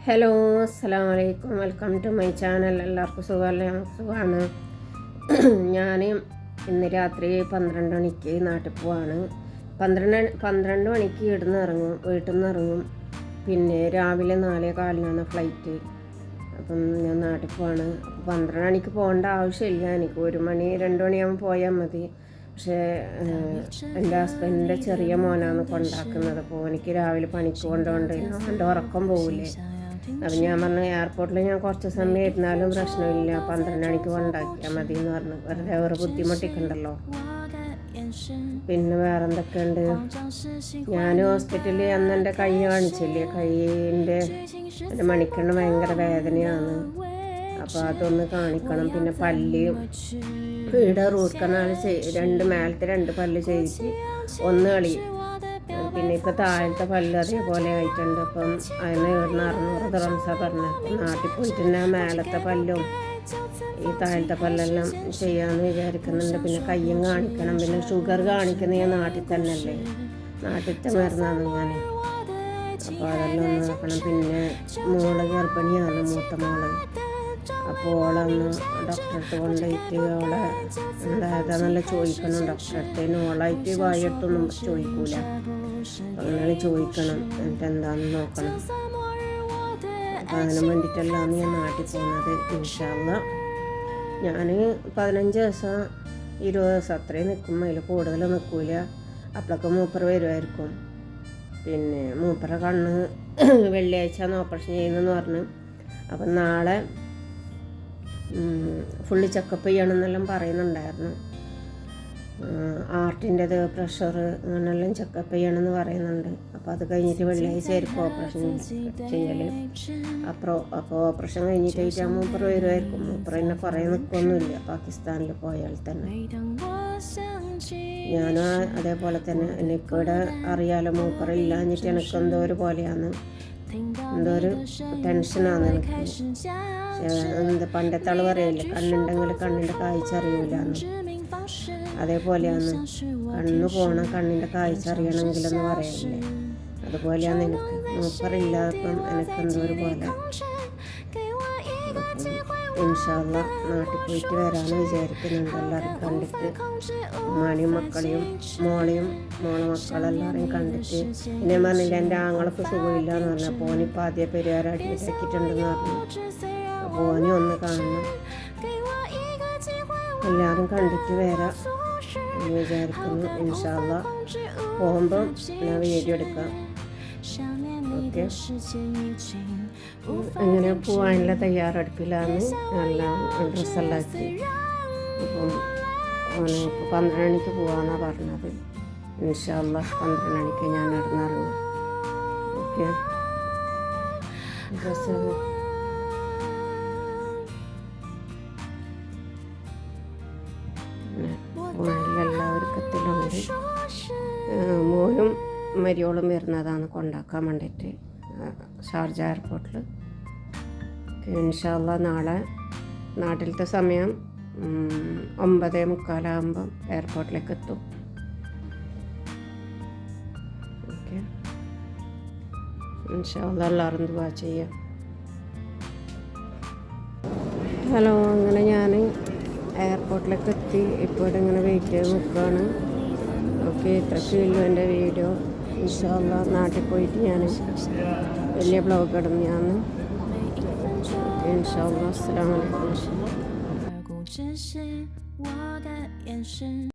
Hello, അസ്സലാമു അലൈക്കും. Welcome to my channel. എല്ലാവർക്കും സുഖമല്ലേ? നമുക്ക് സുഖമാണ്. ഞാൻ ഇന്ന് രാത്രി 12 മണിക്ക് നാട്ടിൽ പോവാണ്. 12 മണിക്ക് വീട്ടിൽ നിന്ന് ഇറങ്ങും. പിന്നെ രാവിലെ 4:15 ഫ്ലൈറ്റ്. അപ്പം ഞാൻ നാട്ടിൽ പോവാണ്. 12 മണിക്ക് പോകേണ്ട ആവശ്യമില്ല. എനിക്ക് 1 മണി 2 മണിയാകുമ്പോൾ പോയാൽ മതി. പക്ഷേ എൻ്റെ ഹസ്ബൻഡിൻ്റെ ചെറിയ മോനാണ് കൊണ്ടാക്കുന്നത്. അപ്പോൾ എനിക്ക് രാവിലെ പണിക്ക് കൊണ്ടുകൊണ്ട് അവൻ്റെ ഉറക്കം പോകില്ലേ. അപ്പം ഞാൻ പറഞ്ഞു, എയർപോർട്ടിൽ ഞാൻ കുറച്ച് സമയം ഇരുന്നാലും പ്രശ്നമില്ല, 12 മണിക്ക് കൊണ്ടാക്കിയാൽ മതി എന്ന് പറഞ്ഞു. വേറെ ബുദ്ധിമുട്ടിക്കണ്ടല്ലോ. പിന്നെ വേറെ എന്തൊക്കെയുണ്ട്? ഞാൻ ഹോസ്പിറ്റലിൽ അന്ന് എൻ്റെ കൈ കാണിച്ചില്ലേ, കൈൻ്റെ എൻ്റെ മണിക്കണ്ണ് ഭയങ്കര വേദനയാണ്. അപ്പോൾ അതൊന്ന് കാണിക്കണം. പിന്നെ പല്ല് ഇവിടെ റൂട്ട് കനാൽ 2 മേലത്തെ 2 പല്ല് ചെയ്യിച്ച് 1 കളി. പിന്നെ ഇപ്പോൾ താഴത്തെ പല്ല് അതേപോലെ ആയിട്ടുണ്ട്. അപ്പം അതിന് ഇവിടുന്ന് 600 ദിർഹംസാണ് പറഞ്ഞത്. നാട്ടിൽ പോയിട്ട് തന്നെ മേലത്തെ പല്ലും ഈ താഴത്തെ പല്ലെല്ലാം ചെയ്യാമെന്ന് വിചാരിക്കുന്നുണ്ട്. പിന്നെ കയ്യും കാണിക്കണം. പിന്നെ ഷുഗർ കാണിക്കുന്ന ഞാൻ നാട്ടിൽ തന്നെ അല്ലേ, നാട്ടിലത്തെ മരുന്നാണ് ഞാൻ. അപ്പോൾ അതെല്ലാം ഒന്ന് നോക്കണം. പിന്നെ മോള് ഗർഭിണിയാണ്, മൂത്ത മോള്. അപ്പോൾ ഓളൊന്ന് ഡോക്ടറെ അടുത്ത് കൊണ്ടുപോയിട്ട് അവളെ എന്തായതാന്നല്ല ചോദിക്കണം ഡോക്ടറെ അടുത്ത്. ഓളായിട്ട് വായിട്ടൊന്നും ചോദിക്കൂല, അങ്ങനെ ചോദിക്കണം, എന്നിട്ട് എന്താണെന്ന് നോക്കണം. അപ്പോൾ അതിന് വേണ്ടിയിട്ടല്ലാന്ന് ഞാൻ നാട്ടിൽ പോകുന്നത്. ഇൻഷാ അല്ലാഹ് ഞാൻ 15 ദിവസം 20 ദിവസം അത്രയും നിൽക്കും, അതിൽ കൂടുതൽ നിൽക്കില്ല. അപ്പോഴൊക്കെ മൂപ്പർ വരുമായിരിക്കും. പിന്നെ മൂപ്പറ കണ്ണ് വെള്ളിയാഴ്ച ഓപ്പറേഷൻ ചെയ്യുന്നതെന്ന് പറഞ്ഞു. അപ്പം നാളെ ഫുള്ള് ചെക്കപ്പ് ചെയ്യണമെന്നെല്ലാം പറയുന്നുണ്ടായിരുന്നു. ആർട്ടിൻ്റെത്, പ്രഷർ അങ്ങനെല്ലാം ചെക്കപ്പ് ചെയ്യണമെന്ന് പറയുന്നുണ്ട്. അപ്പോൾ അത് കഴിഞ്ഞിട്ട് വെള്ളിയാഴ്ച ആയിരിക്കും ഓപ്പറേഷൻ ചെയ്യൽ. അപ്പോൾ ഓപ്പറേഷൻ കഴിഞ്ഞിട്ടായിട്ട് മൂപ്പർ വരുമായിരിക്കും. മൂപ്പർ എന്നെ കുറേ നിൽക്കൊന്നുമില്ല പാകിസ്ഥാനിൽ പോയാൽ തന്നെ. ഞാനും അതേപോലെ തന്നെ. എനിക്കിവിടെ അറിയാലോ, മൂപ്പർ ഇല്ലാഞ്ഞിട്ട് എനിക്ക് എന്തോ ഒരു പോലെയാണ്, എന്തോ ഒരു ടെൻഷനാണ് എനിക്ക്. എന്താ പണ്ടത്തെ ആൾ പറയില്ലേ, കണ്ണുണ്ടെങ്കിൽ കണ്ണിൻ്റെ കാഴ്ച അറിയൂലെന്ന്. അതേപോലെയാണ്, കണ്ണ് പോകണം, കണ്ണിൻ്റെ കാഴ്ച അറിയണമെങ്കിലെന്ന് പറയില്ലേ, അതുപോലെയാണ് എനിക്ക്. മൂപ്പറില്ലാത്തപ്പം എനിക്കെന്തോ ഒരു പോലെ. ഇൻഷാ അല്ലാഹ് നാട്ടിൽ പോയിട്ട് വരാമെന്ന് വിചാരിക്കുന്നുണ്ട്. എല്ലാവരും കണ്ടിട്ട്, ഉമ്മാനെയും മക്കളെയും മോളെ മക്കളെല്ലാവരെയും കണ്ടിട്ട്. പിന്നെ പറഞ്ഞില്ല, എൻ്റെ ആങ്ങൾക്ക് സുഖമില്ല എന്ന് പറഞ്ഞു. അപ്പോൾ ഓനിപ്പോൾ ആദ്യം പെരിയാർ അഡ്മിറ്റ് ആക്കിയിട്ടുണ്ടെന്ന് പറഞ്ഞു. അപ്പോൾ ഓനെ ഒന്ന് കാണണം, എല്ലാവരും കണ്ടിട്ട് വരാം എന്ന് വിചാരിക്കുന്നു. ഇൻഷാ അല്ലാഹ് പോകുമ്പം ഞാൻ വീഡിയോ എടുക്കാം. ഓക്കെ, അങ്ങനെ പോകാനുള്ള തയ്യാറെടുപ്പിലാണ്. എല്ലാം ഡ്രസ്സെല്ലാം ആക്കി. അപ്പം ഓന് ഇപ്പോൾ 12 മണിക്ക് പോകാമെന്നാണ് പറഞ്ഞത്. ഇൻഷാ അല്ലാഹ് 12 മണിക്ക് ഞാൻ ഇറങ്ങും. ഓക്കെ, ഡ്രസ്സ് എല്ലാവർക്കത്തിലുണ്ട്. മോനും മരിയോളും വരുന്നതാണ് കൊണ്ടാക്കാൻ വേണ്ടിയിട്ട് ഷാർജ എയർപോർട്ടിൽ. ഇൻഷാ അല്ലാഹ് നാളെ നാട്ടിലത്തെ സമയം 9:45 എയർപോർട്ടിലേക്ക് എത്തും. ഓക്കെ, ഇൻഷാ അല്ലാഹ് എല്ലാവരും ദുആ ചെയ്യാം. ഹലോ, അങ്ങനെ ഞാൻ എയർപോർട്ടിലേക്ക് എത്തി. ഇപ്പോൾ ഇവിടെ ഇങ്ങനെ വെയിറ്റ് ചെയ്ത് നിൽക്കുകയാണ്. ഓക്കെ, ഇത്രയ്ക്കുള്ളൂ എൻ്റെ വീഡിയോ. ഇൻഷാ അല്ലാഹ് നാട്ടിൽ പോയിട്ട് ഞാൻ വലിയ ബ്ലോഗ് ഇടും ഞാൻ. ഇൻഷാ അല്ലാഹ്. അസ്സലാമു അലൈക്കും.